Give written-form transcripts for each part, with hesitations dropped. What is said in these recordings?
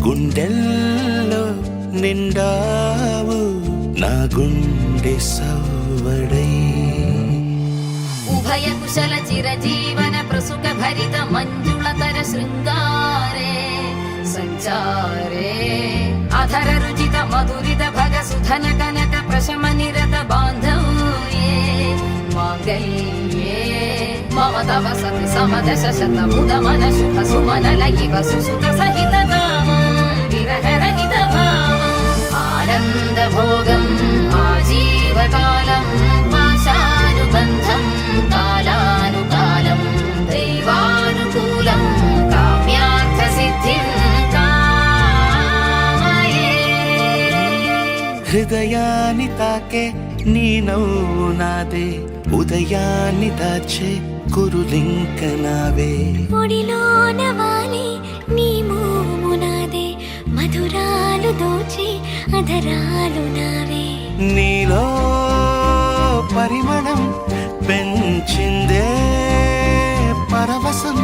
గుండెల్లో నిండావు నా గుండె సవ్వడై ఉభయ కుశల చిరజీవన ప్రసుక భరిత మంజుళతర శృంగారే సంచారే అధర రుచిత మధురిత భగ సుధన కనక ప్రశమ నిరత బాంధవ్యే మాంగళ్యే మమ తవ సతి సమదశ శత ముద మన శుభ సుమన లయివ సుసుత సహిత విరహరహిత భావం ఆనంద భోగం ఆజీవకాలం పాశానుబంధం కాలానుకాలం దైవానుకూలం కామ్యార్థ సిద్ధిం కామయే. హృదయాన్ని తాకే నీ నవ్వు నాదే ఉదయాన్ని దాచే కురులింక నావే ఒడిలోన వాలి నీ మోము నాదే మధురాలు దోచి అధరాలు నావే నీలో పరిమళం పెంచిందే పరవశం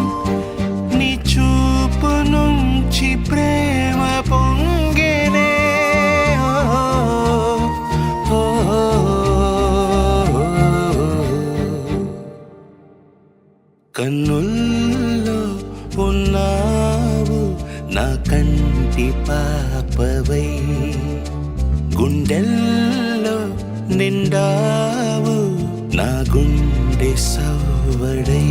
నీ చూపు నుంచి ప్రేమ పొంగేనే కన్నుల్లో ఉన్నావు నా కంటి పాపవై గుండెల్లో నిండావు నా గుండె సవ్వడై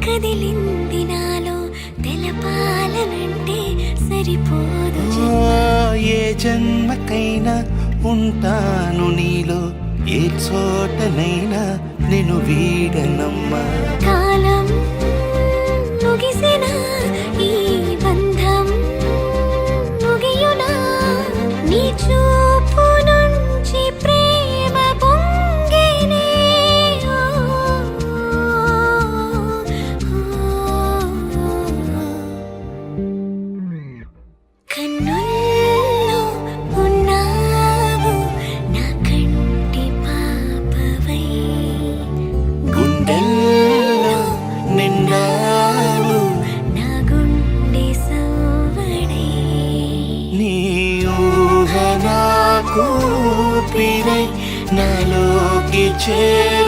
కదిలింది నాలో తెలపాలనంటే సరిపోదు ఏ జన్మకైనా ఉంటాను నీలో ఏ చోటనైనా నేను వీడనమ్మా కాలం ముగిసిన ఈ బంధం ముగియునా నీ చూపు నుంచి ప్రేమ పొంగేనే కన్నుల్లో ఉన్నావు నా కంటి పాపవై గుండెల్లో నిండావు నా గుండె సవ్వడై నీ ఊహ నాకు పిరై నాలోకి చేరు